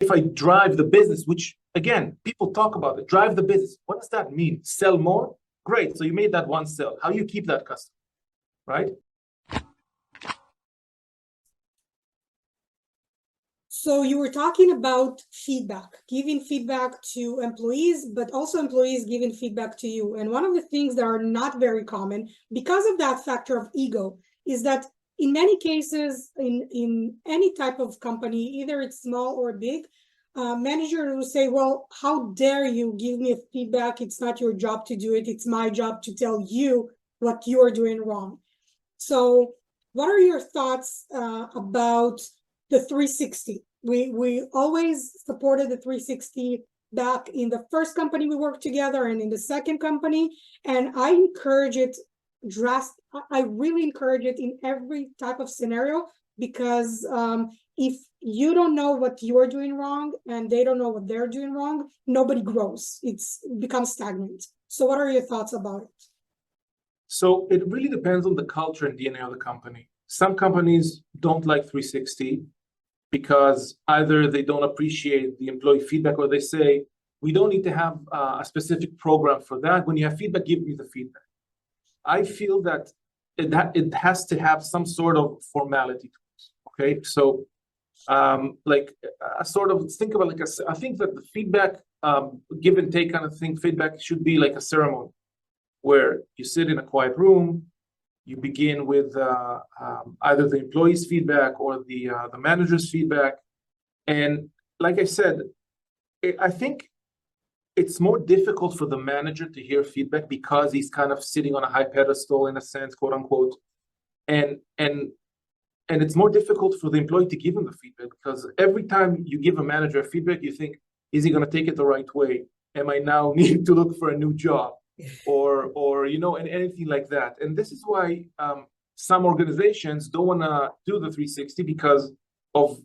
if I drive the business, which again, people talk about it, drive the business. What does that mean? Sell more? Great. So you made that one sell. How do you keep that customer, right? So you were talking about feedback, giving feedback to employees, but also employees giving feedback to you. And one of the things that are not very common because of that factor of ego is that in many cases, in any type of company, either it's small or big, manager will say, well, how dare you give me a feedback? It's not your job to do it. It's my job to tell you what you are doing wrong. So what are your thoughts about the 360? We always supported the 360 back in the first company we worked together and in the second company. And I encourage it I really encourage it in every type of scenario, because if you don't know what you're doing wrong and they don't know what they're doing wrong, nobody grows. It becomes stagnant. So what are your thoughts about it? So it really depends on the culture and DNA of the company. Some companies don't like 360 because either they don't appreciate the employee feedback, or they say, we don't need to have a specific program for that. When you have feedback, give me the feedback. I feel that it has to have some sort of formality to it. Okay, so like a sort of think about like I think that the feedback, give and take kind of thing, feedback should be like a ceremony where you sit in a quiet room. You begin with either the employee's feedback or the manager's feedback, and like I said, I think it's more difficult for the manager to hear feedback because he's kind of sitting on a high pedestal in a sense, quote unquote, and it's more difficult for the employee to give him the feedback, because every time you give a manager feedback, you think, is he going to take it the right way? Am I now need to look for a new job? Or you know, and anything like that. And this is why some organizations don't want to do the 360, because of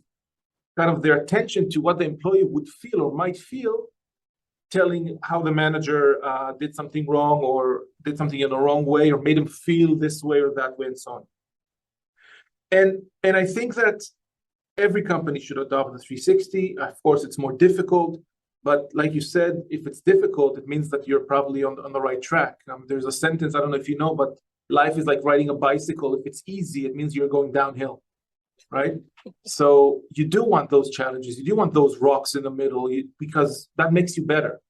kind of their attention to what the employee would feel or might feel, telling how the manager did something wrong or did something in the wrong way or made him feel this way or that way and so on. And I think that every company should adopt the 360. Of course, it's more difficult. But like you said, if it's difficult, it means that you're probably on the right track. There's a sentence, I don't know if you know, but life is like riding a bicycle. If it's easy, it means you're going downhill, right? So you do want those challenges. You do want those rocks in the middle, because that makes you better.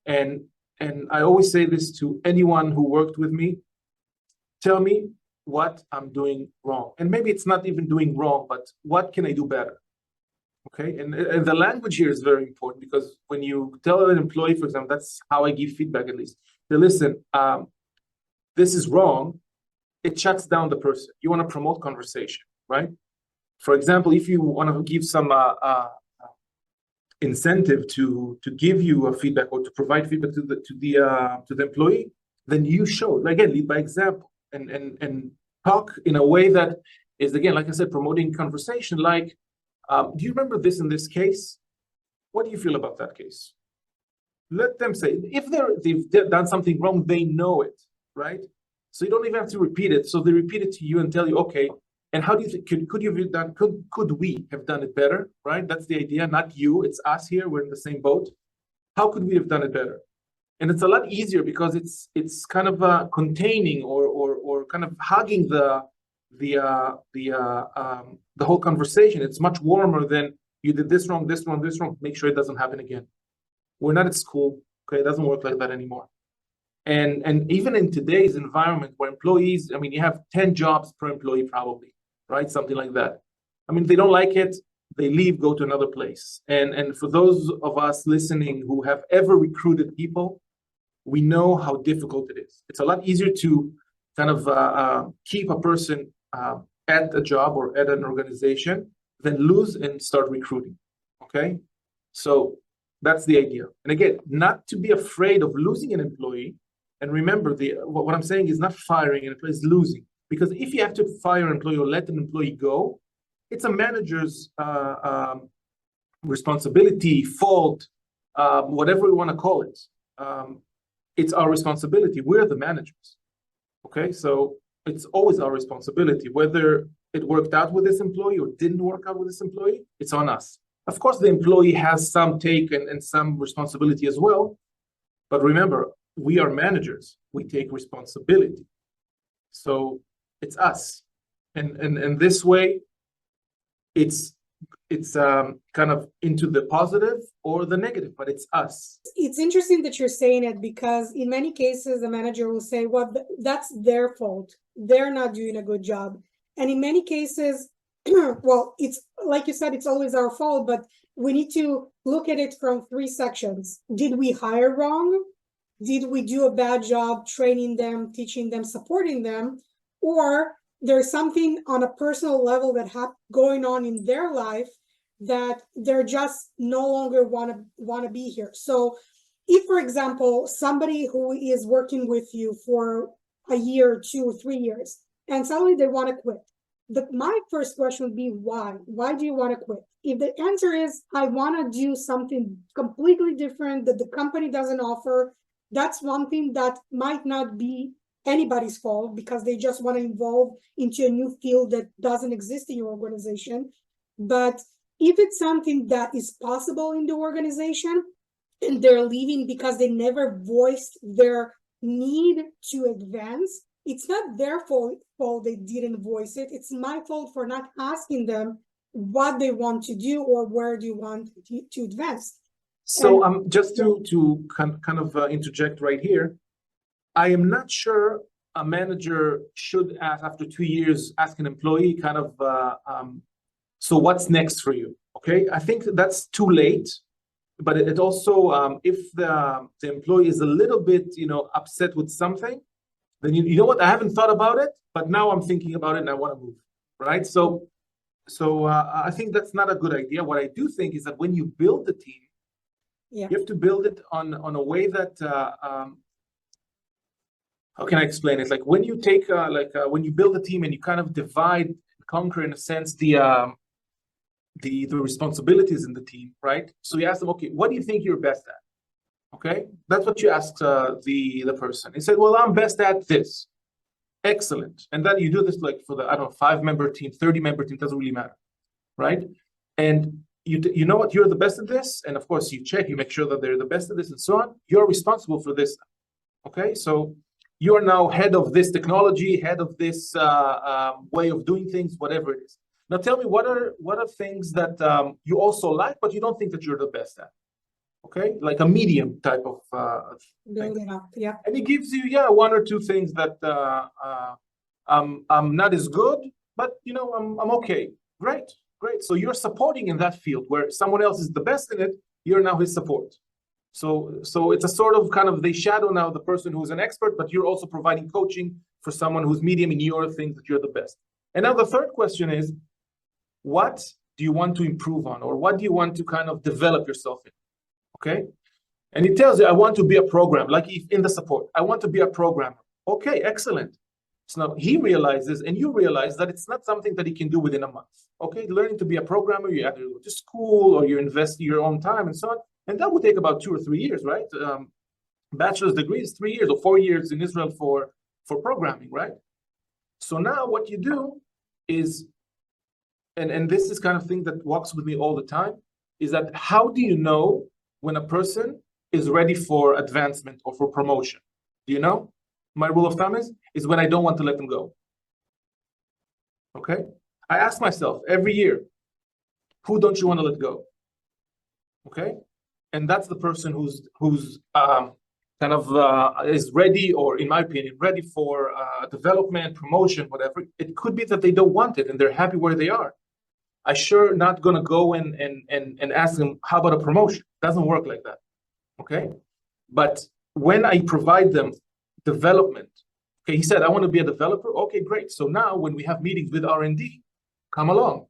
And I always say this to anyone who worked with me: tell me what I'm doing wrong. And maybe it's not even doing wrong, but what can I do better? Okay, and the language here is very important, because when you tell an employee, for example, that's how I give feedback at least. They listen, this is wrong. It shuts down the person. You want to promote conversation, right? For example, if you want to give some incentive to give you a feedback or to provide feedback to the employee, then you show, again, lead by example, and talk in a way that is, again, like I said, promoting conversation. Like, do you remember this in this case? What do you feel about that case? Let them say. If they've done something wrong, they know it, right? So you don't even have to repeat it. So they repeat it to you and tell you, okay, and how do you think, could you have done, could we have done it better, right? That's the idea, not you, it's us here, we're in the same boat. How could we have done it better? And it's a lot easier because it's kind of containing or kind of hugging the whole conversation. It's much warmer than you did this wrong, this wrong, this wrong. Make sure it doesn't happen again. We're not at school, okay? It doesn't work like that anymore. And even in today's environment where employees, I mean, you have 10 jobs per employee probably, right? Something like that. I mean, if they don't like it, they leave, go to another place. And for those of us listening who have ever recruited people, we know how difficult it is. It's a lot easier to kind of keep a person at a job or at an organization than lose and start recruiting, okay? So that's the idea. And again, not to be afraid of losing an employee. And remember, what I'm saying is not firing an employee, it's losing. Because if you have to fire an employee or let an employee go, it's a manager's responsibility, fault, whatever we want to call it. It's our responsibility. We're the managers. Okay, so it's always our responsibility. Whether it worked out with this employee or didn't work out with this employee, it's on us. Of course, the employee has some take and some responsibility as well. But remember, we are managers. We take responsibility. So it's us. And this way, it's kind of into the positive or the negative, but it's us. It's interesting that you're saying it, because in many cases, the manager will say, well, that's their fault. They're not doing a good job. And in many cases, well, it's like you said, it's always our fault, but we need to look at it from three sections. Did we hire wrong? Did we do a bad job training them, teaching them, supporting them? Or there's something on a personal level that going on in their life that they're just no longer want to be here. So if, for example, somebody who is working with you for a year, 2 or 3 years, and suddenly they want to quit, my first question would be, why? Why do you want to quit? If the answer is, I want to do something completely different that the company doesn't offer, that's one thing that might not be anybody's fault, because they just want to evolve into a new field that doesn't exist in your organization. But if it's something that is possible in the organization and they're leaving because they never voiced their need to advance, it's not their fault they didn't voice it. It's my fault for not asking them what they want to do or where do you want to advance. So just to kind of interject right here, I am not sure a manager should ask, after 2 years, ask an employee kind of, so what's next for you? Okay, I think that's too late. But it also, if the employee is a little bit, upset with something, then you know what? I haven't thought about it, but now I'm thinking about it and I want to move, right? So I think that's not a good idea. What I do think is that when you build the team, you have to build it on a way that, how can I explain it? Like when you take, when you build a team and you kind of divide, conquer in a sense, the responsibilities in the team, right? So you ask them, okay, what do you think you're best at? Okay, that's what you ask the person. He said, well, I'm best at this. Excellent. And then you do this like for the, 5-member team, 30-member team, doesn't really matter, right? And you know what, you're the best at this. And of course, you check, you make sure that they're the best at this and so on. You're responsible for this. Okay, so you are now head of this technology, head of this way of doing things, whatever it is. Now tell me, what are things that you also like, but you don't think that you're the best at? Okay, like a medium type of building up, yeah. And it gives you, 1 or 2 things that I'm not as good, but I'm okay. Great. So you're supporting in that field where someone else is the best in it. You're now his support. So it's a sort of kind of, they shadow now the person who's an expert, but you're also providing coaching for someone who's medium in your things that you're the best. And now the third question is, what do you want to improve on, or what do you want to kind of develop yourself in? Okay, and it tells you, I want to be a programmer, like if in the support, I want to be a programmer. Okay, excellent. So now he realizes, and you realize, that it's not something that he can do within a month. Okay, learning to be a programmer, you either go to school or you invest your own time and so on, and that would take about 2 or 3 years, right? Bachelor's degree is 3 years or 4 years in Israel for programming, right? So now what you do is, and this is kind of thing that walks with me all the time, is that how do you know when a person is ready for advancement or for promotion? Do you know? My rule of thumb is when I don't want to let them go. Okay? I ask myself every year, who don't you want to let go? Okay? And that's the person who's kind of is ready, or in my opinion, ready for development, promotion, whatever. It could be that they don't want it and they're happy where they are. I sure not going to go and ask them, how about a promotion? It doesn't work like that, okay? But when I provide them development, okay, he said, I want to be a developer. Okay, great. So now when we have meetings with R&D, come along,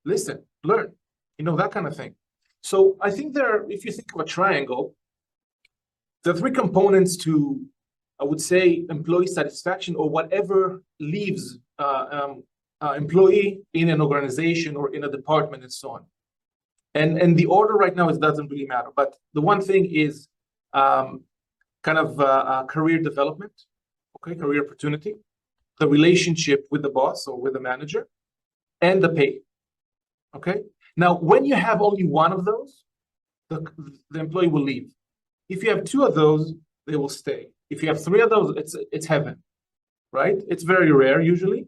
listen, learn, that kind of thing. So I think if you think of a triangle, there are 3 components to, I would say, employee satisfaction, or whatever leaves employee in an organization or in a department and so on. And the order right now, it doesn't really matter. But the one thing is kind of career development, okay, career opportunity, the relationship with the boss or with the manager, and the pay, okay? Now, when you have only one of those, the employee will leave. If you have two of those, they will stay. If you have three of those, it's heaven, right? It's very rare usually.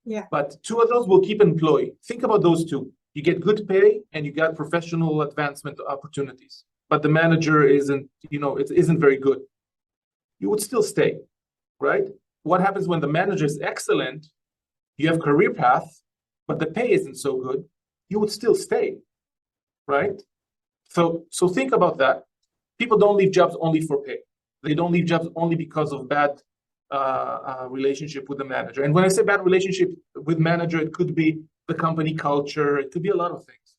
Yeah. But two of those will keep an employee. Think about those two. You get good pay and you got professional advancement opportunities. But the manager isn't, it isn't very good. You would still stay, right? What happens when the manager is excellent? You have career path, but the pay isn't so good. You would still stay, right? So think about that. People don't leave jobs only for pay. They don't leave jobs only because of bad relationship with the manager. And when I say bad relationship with manager, it could be the company culture. It could be a lot of things.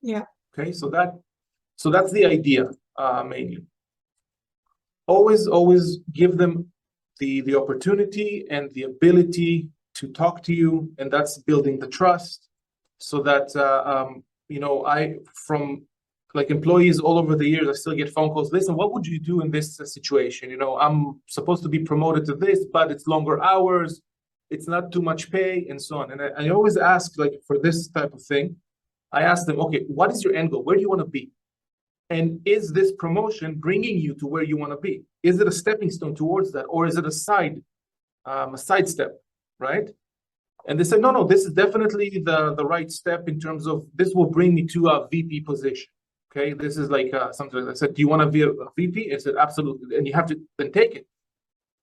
Yeah. Okay, so that's the idea mainly. Always give them the opportunity and the ability to talk to you, and that's building the trust. So that from like employees all over the years, I still get phone calls. Listen, what would you do in this situation? I'm supposed to be promoted to this, but it's longer hours, it's not too much pay, and so on. And I always ask, like, for this type of thing, I ask them, okay, what is your end goal? Where do you want to be? And is this promotion bringing you to where you want to be? Is it a stepping stone towards that, or is it a side step, right? And they said, no, this is definitely the right step in terms of this will bring me to a VP position. Okay, this is like something. I said, do you want to be a VP? I said, absolutely. And you have to then take it.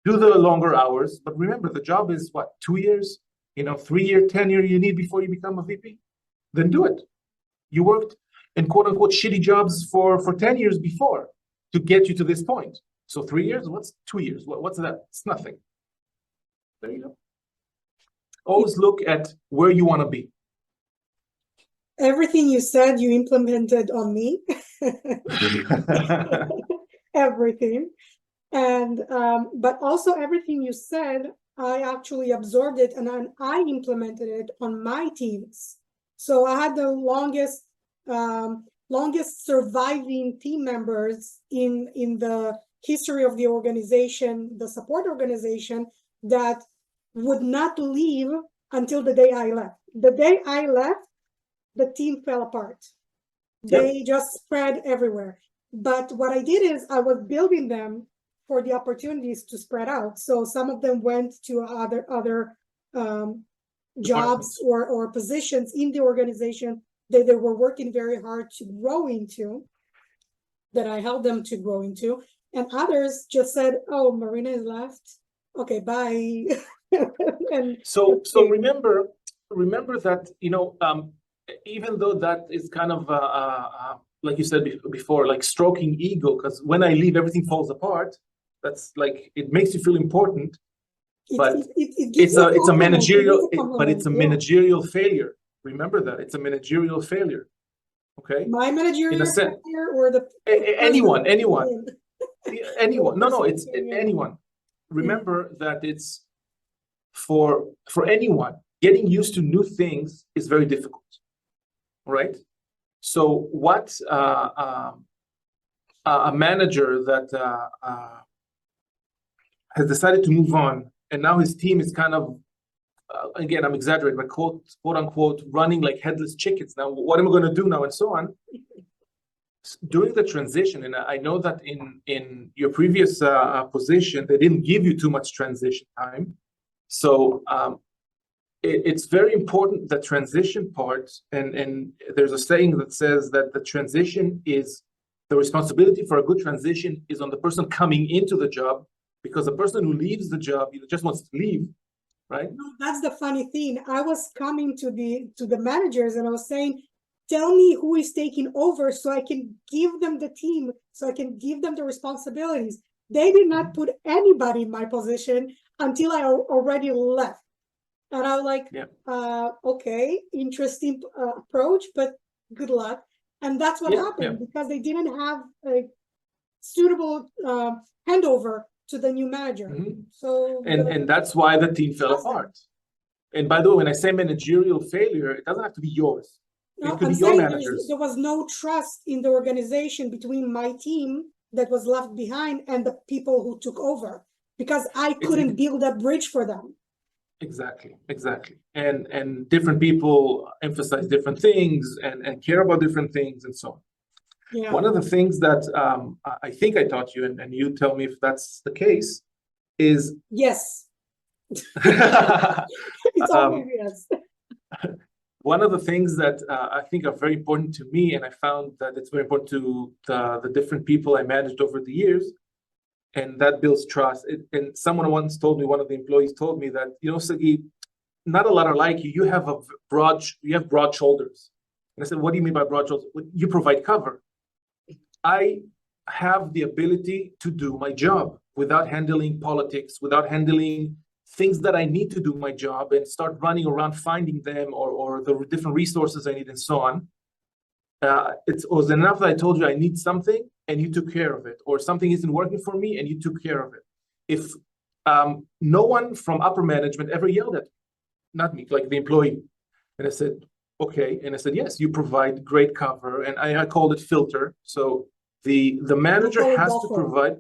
Do the longer hours, but remember, the job is what, 2 years, 3-year, 10-year you need before you become a VP. Then do it. You worked in quote unquote shitty jobs for 10 years before to get you to this point. So 3 years, what's 2 years? What's that? It's nothing. There you go. Always look at where you want to be. Everything you said, you implemented on me. Everything. And but also everything you said, I actually absorbed it and I implemented it on my teams. So I had the longest surviving team members in the history of the organization, the support organization, that would not leave until the day I left. The day I left, the team fell apart. They just spread everywhere. But what I did is I was building them for the opportunities to spread out. So some of them went to other jobs or positions in the organization that they were working very hard to grow into, that I helped them to grow into. And others just said, oh, Marina is left. Okay, bye. And so remember that, even though that is kind of like you said before, like stroking ego, because when I leave, everything falls apart. That's like, it makes you feel important, but it's a managerial, but it's a managerial failure. Remember that it's a managerial failure. Okay. My managerial failure, or the anyone. No, it's anyone. Remember that it's for anyone, getting used to new things is very difficult. Right? So what a manager that has decided to move on, and now his team is kind of, again, I'm exaggerating, but quote unquote, running like headless chickens. Now, what am I going to do now, and so on. During the transition, and I know that in your previous position, they didn't give you too much transition time. So it's very important, the transition part, and there's a saying that says that the transition is, the responsibility for a good transition is on the person coming into the job, because the person who leaves the job just wants to leave, right? That's the funny thing. I was coming to the managers and I was saying, tell me who is taking over so I can give them the team, so I can give them the responsibilities. They did not put anybody in my position until I already left. And I was like, okay, interesting approach, but good luck. And that's what happened, because they didn't have a suitable handover to the new manager. So and that's why the team fell apart. And by the way, when I say managerial failure, it doesn't have to be yours. It could be your managers. There was no trust in the organization between my team that was left behind and the people who took over, because I couldn't build that bridge for them. Exactly. And different people emphasize different things and care about different things and so on. Yeah. One of the things that I think I taught you, and you tell me if that's the case, is yes. It's always yes. One of the things that I think are very important to me, and I found that it's very important to the different people I managed over the years, and that builds trust. And someone once told me, one of the employees told me that, Sagi, not a lot are like you. You have broad shoulders. And I said, what do you mean by broad shoulders? You provide cover. I have the ability to do my job without handling politics, without handling things that I need to do my job and start running around finding them or the different resources I need and so on. It was enough that I told you I need something and you took care of it, or something isn't working for me and you took care of it. If no one from upper management ever yelled at me, not me, like the employee. And I said, okay. And I said, yes, you provide great cover. And I called it filter. So the manager has to provide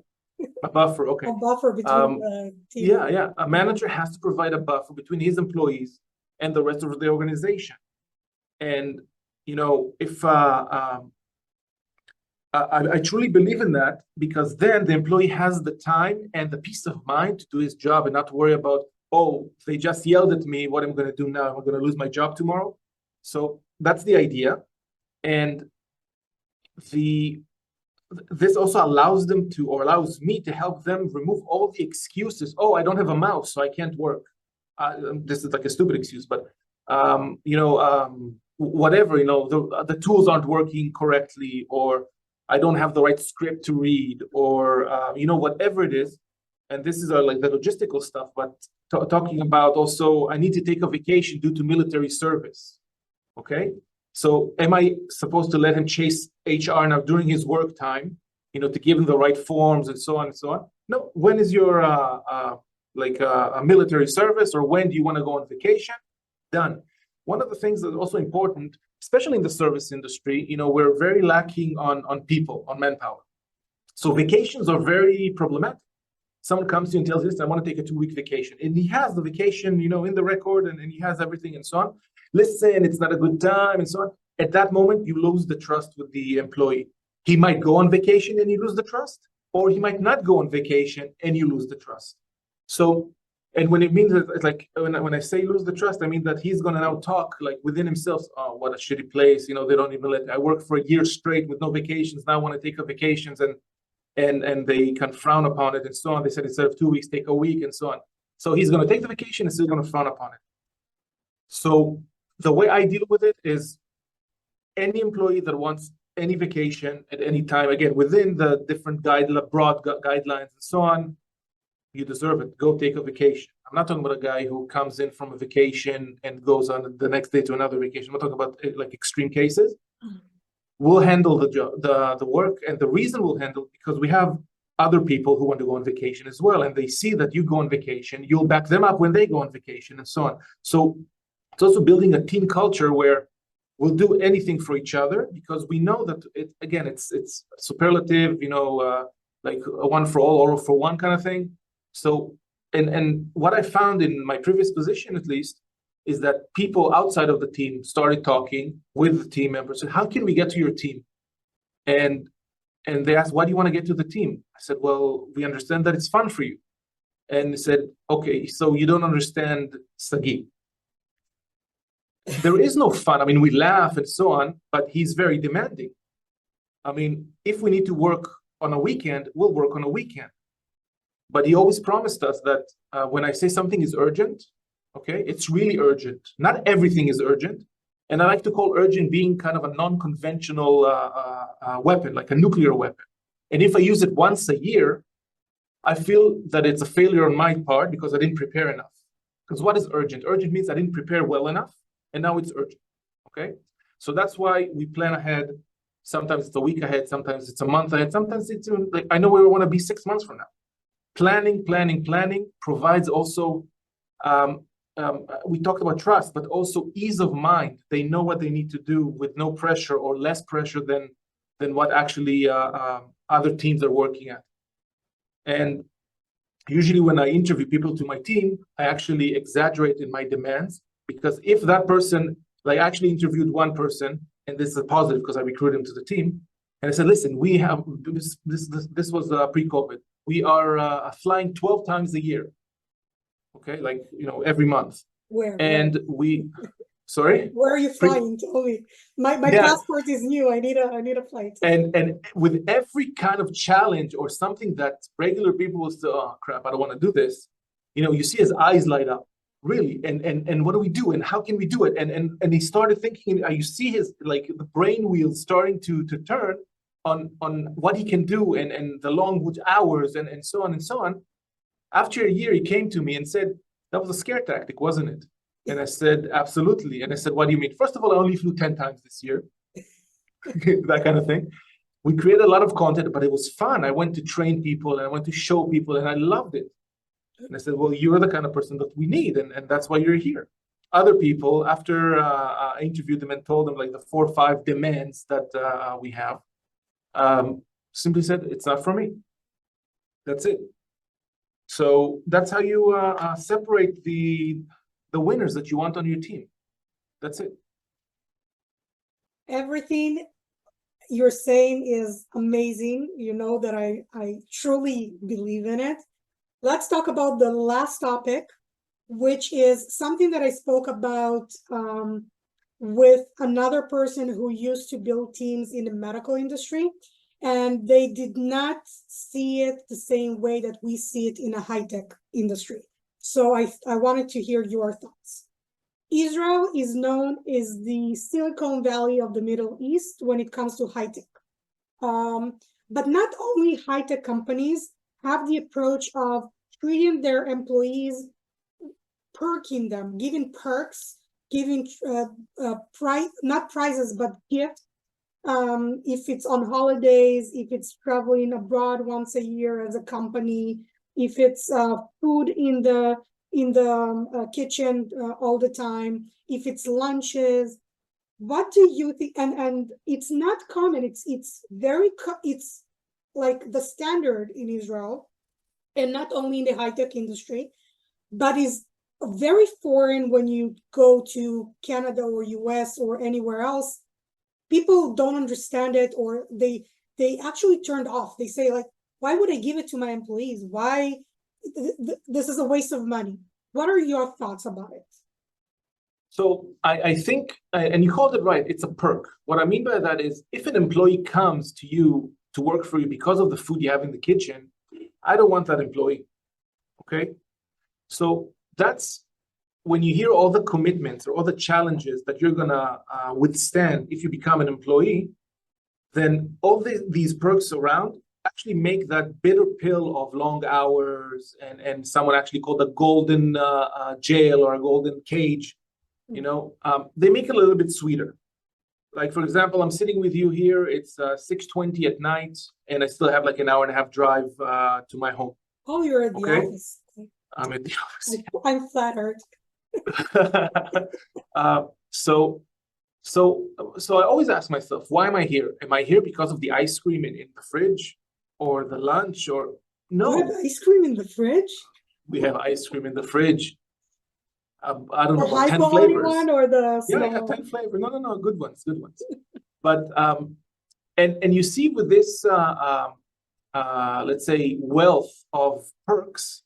a buffer. Okay. A buffer between the team. Yeah. A manager has to provide a buffer between his employees and the rest of the organization. And, if I truly believe in that, because then the employee has the time and the peace of mind to do his job and not worry about, oh, they just yelled at me. What am I going to do now? Am I going to lose my job tomorrow? So that's the idea. And this also allows them to, or allows me to help them remove all the excuses. Oh, I don't have a mouse, so I can't work. This is like a stupid excuse, but whatever, the tools aren't working correctly, or I don't have the right script to read, or whatever it is. And this is like the logistical stuff, but talking about also, I need to take a vacation due to military service. Okay. So am I supposed to let him chase HR now during his work time, to give him the right forms and so on and so on? No. When is your a military service, or when do you want to go on vacation? Done. One of the things that's also important, especially in the service industry, we're very lacking on people, on manpower. So vacations are very problematic. Someone comes to you and tells you, I want to take a 2-week vacation. And he has the vacation, in the record, and he has everything and so on. Let's say, and it's not a good time and so on. At that moment, you lose the trust with the employee. He might go on vacation and you lose the trust, or he might not go on vacation and you lose the trust. So, and when it means that, it's like, when I say lose the trust, I mean that he's going to now talk like within himself, oh, what a shitty place. They don't even I worked for a year straight with no vacations. Now I want to take a vacations, and they can frown upon it and so on. They said instead of 2 weeks, take a week and so on. So he's going to take the vacation and still going to frown upon it. So the way I deal with it is, any employee that wants any vacation at any time, again, within the different broad guidelines and so on, you deserve it. Go take a vacation. I'm not talking about a guy who comes in from a vacation and goes on the next day to another vacation. I'm not talking about like extreme cases. We'll handle the job, the work, and the reason we'll handle, because we have other people who want to go on vacation as well, and they see that you go on vacation, you'll back them up when they go on vacation and so on. So it's also building a team culture where we'll do anything for each other, because we know that it's superlative, like a one for all or for one kind of thing. So, and what I found in my previous position, at least, is that people outside of the team started talking with the team members. So how can we get to your team? And they asked, why do you want to get to the team? I said, well, we understand that it's fun for you. And they said, okay, so you don't understand Sagi. There is no fun. I mean, we laugh and so on, but he's very demanding. I mean, if we need to work on a weekend, we'll work on a weekend. But he always promised us that when I say something is urgent, okay, it's really urgent. Not everything is urgent. And I like to call urgent being kind of a non-conventional weapon, like a nuclear weapon. And if I use it once a year, I feel that it's a failure on my part because I didn't prepare enough. Because what is urgent? Urgent means I didn't prepare well enough, and now it's urgent, okay? So that's why we plan ahead. Sometimes it's a week ahead, sometimes it's a month ahead, sometimes it's like, I know where we want to be 6 months from now. Planning provides also, we talked about trust, but also ease of mind. They know what they need to do with no pressure or less pressure than what actually other teams are working at. And usually when I interview people to my team, I actually exaggerate in my demands, because if that person, like I actually interviewed one person, and this is a positive because I recruited him to the team, and I said, listen, we have this was pre-COVID. We are flying 12 times a year, okay, like every month. Where? And we, sorry, Where are you flying? Tell me. My passport is new. I need a flight. And with every kind of challenge or something that regular people will say, oh crap, I don't want to do this. You see his eyes light up, really. And what do we do? And how can we do it? And he started thinking. You see his, like, the brain wheels starting to turn on what he can do, and the long hours and so on and so on. After a year, he came to me and said, that was a scare tactic, wasn't it? And I said, absolutely. And I said, what do you mean? First of all, I only flew 10 times this year. That kind of thing. We created a lot of content, but it was fun. I went to train people, and I went to show people, and I loved it. And I said, well, you're the kind of person that we need, and that's why you're here. Other people, after I interviewed them and told them like the 4 or 5 demands that we have, simply said, it's not for me. That's it. So that's how you separate the winners that you want on your team. That's it. Everything you're saying is amazing. You know that I truly believe in it. Let's talk about the last topic, which is something that I spoke about with another person who used to build teams in the medical industry, and they did not see it the same way that we see it in a high-tech industry. So I wanted to hear your thoughts. Israel is known as the Silicon Valley of the Middle East when it comes to high-tech. But not only high-tech companies have the approach of treating their employees, perking them, giving perks, giving not prizes, but gifts. If it's on holidays, if it's traveling abroad once a year as a company, if it's food in the kitchen all the time, if it's lunches. What do you think? And it's not common. It's like the standard in Israel, and not only in the high-tech industry, but is very foreign when you go to Canada or US or anywhere else. People don't understand it, or they actually turned off. They say, like, why would I give it to my employees? Why? This is a waste of money. What are your thoughts about it? So I think, and you called it right, it's a perk. What I mean by that is, if an employee comes to you to work for you because of the food you have in the kitchen, I don't want that employee, okay? So that's when you hear all the commitments or all the challenges that you're gonna withstand if you become an employee, then all these perks around actually make that bitter pill of long hours, and someone actually called a golden jail or a golden cage, they make it a little bit sweeter. Like, for example, I'm sitting with you here, it's 6:20 at night, and I still have like an hour and a half drive to my home. Oh, you're at the office. I'm at the office. I'm flattered. So I always ask myself, why am I here? Am I here because of the ice cream in the fridge, or the lunch, or no? You have ice cream in the fridge? We have ice cream in the fridge. I don't know, the high 10 quality flavors. One or the small? Yeah, 10 flavors. No, good ones. But and you see with this let's say wealth of perks,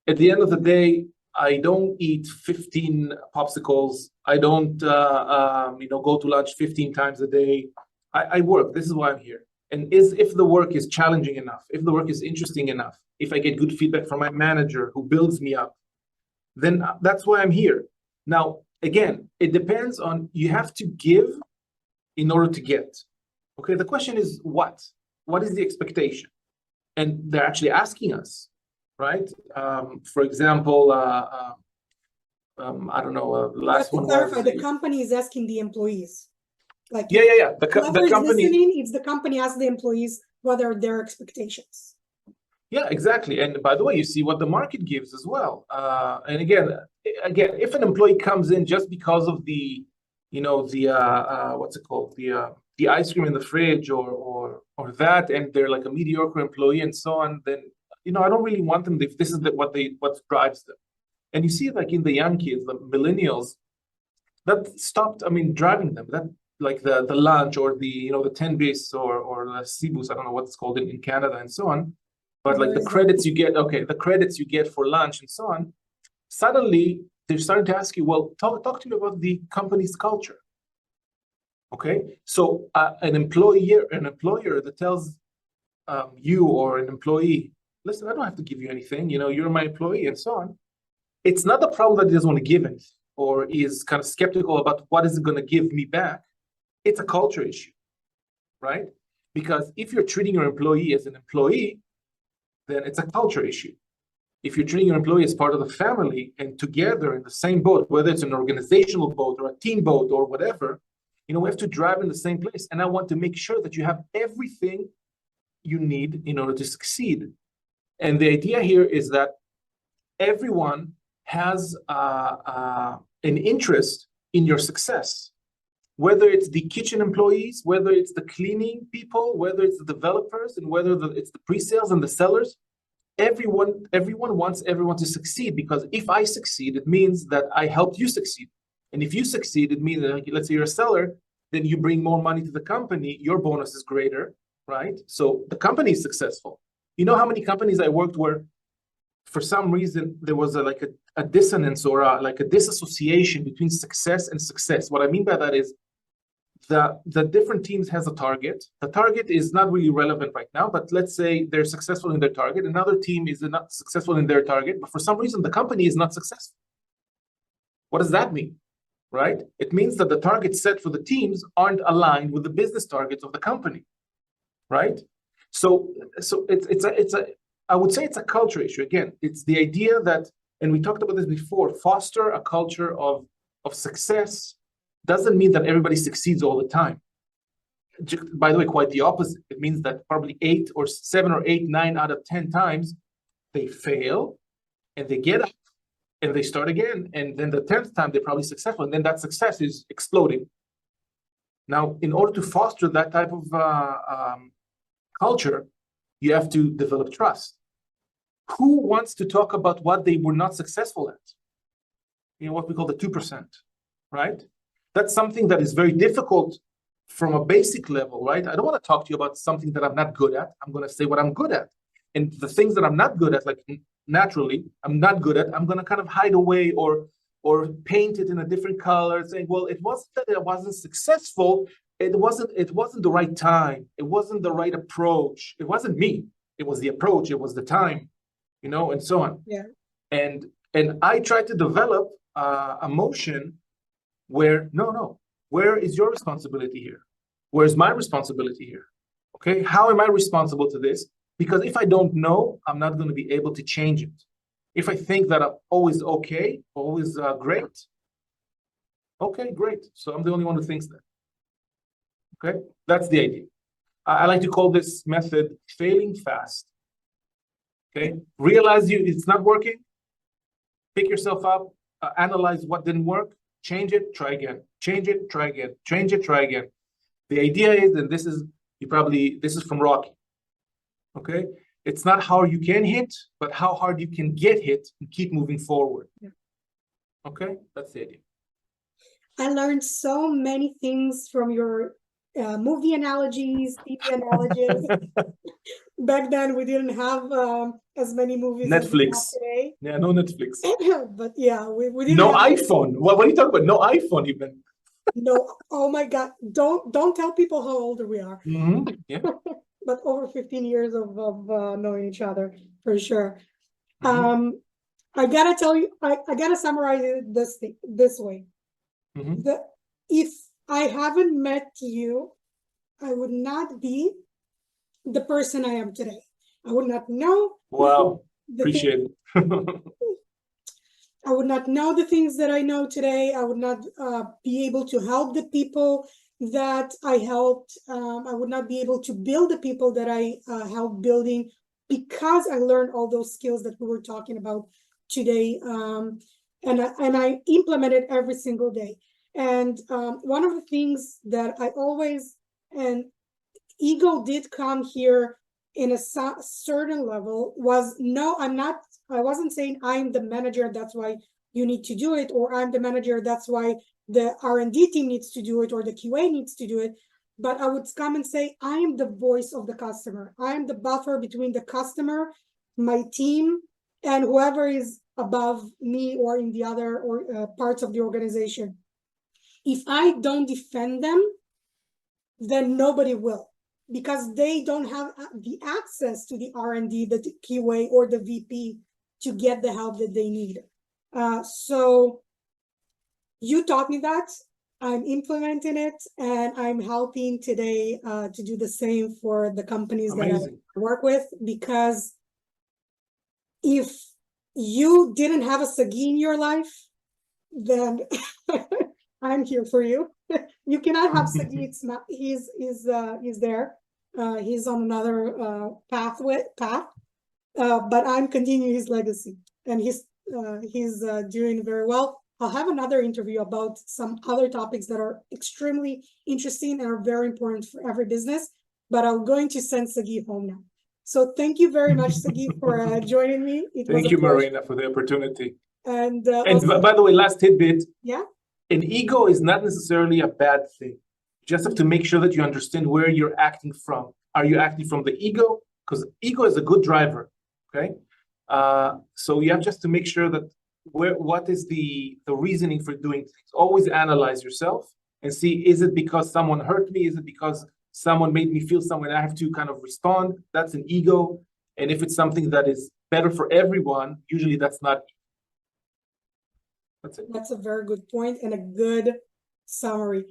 at the end of the day, I don't eat 15 popsicles. I don't go to lunch 15 times a day. I work. This is why I'm here. And if the work is challenging enough, if the work is interesting enough, if I get good feedback from my manager who builds me up, then that's why I'm here. Now, again, it depends on, you have to give in order to get. Okay, the question is what? What is the expectation? And they're actually asking us, right? For example, I don't know, last one clarify, was... the company is asking the employees. Like, yeah. The company, listening, it's the company asks the employees what are their expectations. Yeah, exactly. And by the way, you see what the market gives as well. And again, if an employee comes in just because of the, what's it called, the ice cream in the fridge or that, and they're like a mediocre employee and so on, then I don't really want them if this is what drives them. And you see, like in the young kids, the millennials, that stopped, driving them. That like the lunch or the 10 bis or the cibus, I don't know what it's called in Canada and so on. But like the credits you get for lunch and so on, suddenly they're starting to ask you, well, talk to me about the company's culture. Okay, so an employer that tells you or an employee, listen, I don't have to give you anything, you're my employee and so on. It's not the problem that he doesn't want to give it or is kind of skeptical about what is it going to give me back. It's a culture issue, right? Because if you're treating your employee as an employee, then it's a culture issue. If you're treating your employee as part of the family and together in the same boat, whether it's an organizational boat or a team boat or whatever, we have to drive in the same place. And I want to make sure that you have everything you need in order to succeed. And the idea here is that everyone has an interest in your success, whether it's the kitchen employees, whether it's the cleaning people, whether it's the developers, and whether it's the pre-sales and the sellers. Everyone wants everyone to succeed, because if I succeed, it means that I helped you succeed. And if you succeed, it means that, let's say you're a seller, then you bring more money to the company, your bonus is greater, right? So the company is successful. You know how many companies I worked where for some reason there was a dissonance or a disassociation between success and success. What I mean by that is the different teams has a target. The target is not really relevant right now, but let's say they're successful in their target. Another team is not successful in their target, but for some reason the company is not successful. What does that mean? Right? It means that the targets set for the teams aren't aligned with the business targets of the company, right? So I would say it's a culture issue. Again, it's the idea that, and we talked about this before, foster a culture of success doesn't mean that everybody succeeds all the time. By the way, quite the opposite. It means that probably 8 or 7 or 8, 9 out of 10 times they fail and they get up and they start again. And then the 10th time they're probably successful. And then that success is exploding. Now, in order to foster that type of culture, you have to develop trust. Who wants to talk about what they were not successful at? What we call the 2%, right? That's something that is very difficult from a basic level, right? I don't want to talk to you about something that I'm not good at. I'm going to say what I'm good at. And the things that I'm not good at, like naturally, I'm not good at, I'm going to kind of hide away or paint it in a different color, saying, well, it wasn't that I wasn't successful. It wasn't the right time. It wasn't the right approach. It wasn't me. It was the approach. It was the time, and so on. Yeah. And I try to develop a motion where, no, where is your responsibility here? Where's my responsibility here? Okay, how am I responsible to this? Because if I don't know, I'm not going to be able to change it. If I think that I'm always okay, always great, okay, great. So I'm the only one who thinks that. Okay, that's the idea. I like to call this method failing fast. Okay, realize it's not working, pick yourself up, analyze what didn't work, change it, try again, change it, try again, change it, try again. The idea is, and this is from Rocky. Okay, it's not how you can hit, but how hard you can get hit and keep moving forward. Yeah. Okay, that's the idea. I learned so many things from your movie analogies, TV analogies. Back then, we didn't have as many movies Netflix. as we have today. Yeah, no Netflix. But yeah, we didn't no have iPhone. What are you talking about? No iPhone even. No, oh my God. Don't tell people how old we are. Mm-hmm. Yeah. But over 15 years of knowing each other, for sure. Mm-hmm. I gotta tell you, I gotta summarize it this way. Mm-hmm. If I haven't met you, I would not be the person I am today. I would not know. Wow, appreciate it. I would not know the things that I know today. I would not be able to help the people that I helped. I would not be able to build the people that I helped building, because I learned all those skills that we were talking about today. And I implement it every single day. And one of the things that I always, and ego did come here in a certain level was, no, I wasn't saying I'm the manager, that's why you need to do it, or I'm the manager, that's why the R&D team needs to do it, or the QA needs to do it. But I would come and say, I am the voice of the customer. I am the buffer between the customer, my team, and whoever is above me or in the other parts of the organization. If I don't defend them, then nobody will, because they don't have the access to the R&D, the QA, or the VP to get the help that they need. So you taught me that. I'm implementing it, and I'm helping today to do the same for the companies Amazing. that I work with, because if you didn't have a Sagi in your life, then I'm here for you. You cannot have Sagi. It's not. He's there. He's on another path. But I'm continuing his legacy, and he's doing very well. I'll have another interview about some other topics that are extremely interesting and are very important for every business. But I'm going to send Sagi home now. So thank you very much, Sagi, for joining me. Thank you, Marina, for the opportunity. And also, by the way, last tidbit. Yeah. An ego is not necessarily a bad thing. You just have to make sure that you understand where you're acting from. Are you acting from the ego? Because ego is a good driver, okay? So you have just to make sure that what is the reasoning for doing things. Always analyze yourself and see, is it because someone hurt me? Is it because someone made me feel something and I have to kind of respond? That's an ego. And if it's something that is better for everyone, usually that's not. That's it. That's a very good point and a good summary.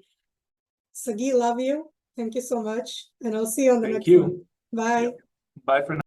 Sagi, love you. Thank you so much. And I'll see you on the next one. Bye. Bye for now.